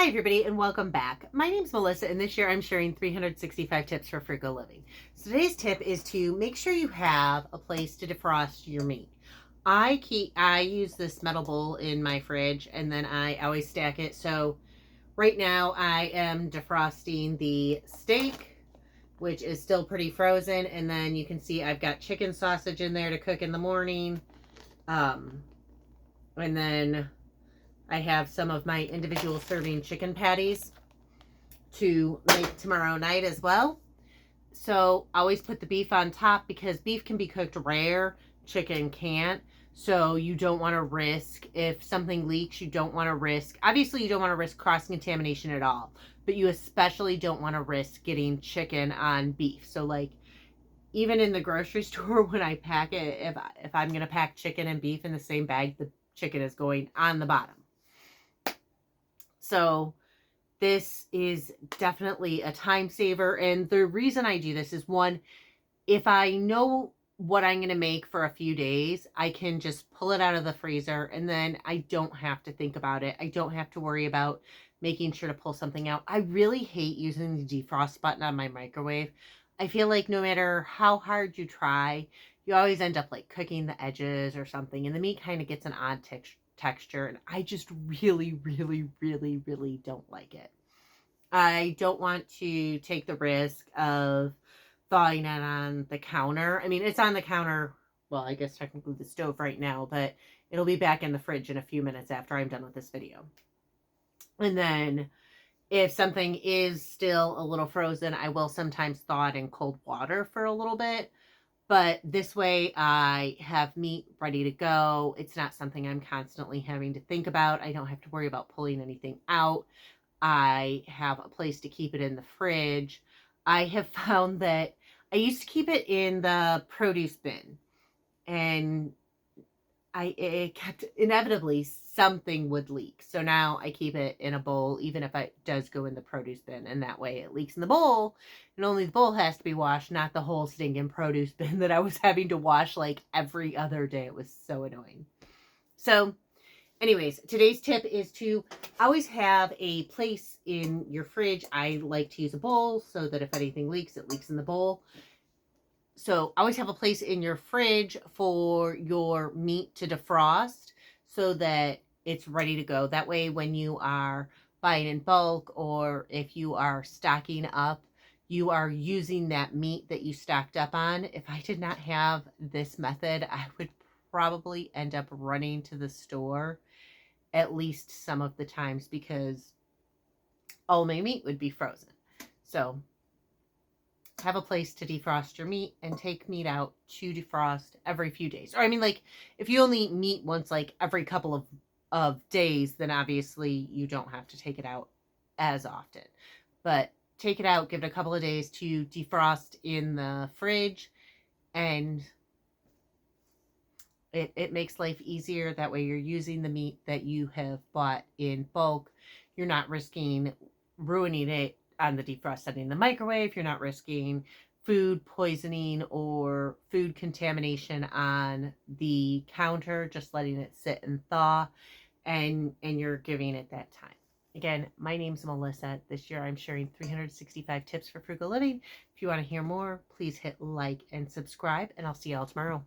Hi everybody and welcome back. My name's Melissa and this year I'm sharing 365 tips for frugal living. So today's tip is to make sure you have a place to defrost your meat. I use this metal bowl in my fridge and then I always stack it. So right now I am defrosting the steak, which is still pretty frozen, and then you can see I've got chicken sausage in there to cook in the morning. And then I have some of my individual serving chicken patties to make tomorrow night as well. So I always put the beef on top because beef can be cooked rare, chicken can't. So you don't want to risk, if something leaks, you don't want to risk, obviously you don't want to risk cross-contamination at all, but you especially don't want to risk getting chicken on beef. So like, even in the grocery store when I pack it, if I'm going to pack chicken and beef in the same bag, the chicken is going on the bottom. So this is definitely a time saver. And the reason I do this is, one, if I know what I'm going to make for a few days, I can just pull it out of the freezer and then I don't have to think about it. I don't have to worry about making sure to pull something out. I really hate using the defrost button on my microwave. I feel like no matter how hard you try, you always end up like cooking the edges or something, and the meat kind of gets an odd texture, and I just really don't like it. I don't want to take the risk of thawing it on the counter. I mean, it's on the counter, well, I guess technically the stove right now, but it'll be back in the fridge in a few minutes after I'm done with this video. And then if something is still a little frozen, I will sometimes thaw it in cold water for a little bit. But this way I have meat ready to go. It's not something I'm constantly having to think about. I don't have to worry about pulling anything out. I have a place to keep it in the fridge. I have found that I used to keep it in the produce bin, and it kept, inevitably something would leak. So now I keep it in a bowl, even if it does go in the produce bin, and that way it leaks in the bowl, and only the bowl has to be washed, not the whole stinking produce bin that I was having to wash like every other day. It was so annoying. So anyways, today's tip is to always have a place in your fridge. I like to use a bowl so that if anything leaks, it leaks in the bowl. So always have a place in your fridge for your meat to defrost so that it's ready to go. That way, when you are buying in bulk or if you are stocking up, you are using that meat that you stocked up on. If I did not have this method, I would probably end up running to the store at least some of the times because all my meat would be frozen. So have a place to defrost your meat and take meat out to defrost every few days. Or I mean, like, if you only eat meat once like every couple of days, then obviously you don't have to take it out as often. But take it out, give it a couple of days to defrost in the fridge, and it makes life easier. That way you're using the meat that you have bought in bulk. You're not risking ruining it on the defrost setting in the microwave. You're not risking food poisoning or food contamination on the counter, just letting it sit and thaw, and you're giving it that time. Again, my name's Melissa. This year I'm sharing 365 tips for frugal living. If you want to hear more, please hit like and subscribe, and I'll see y'all tomorrow.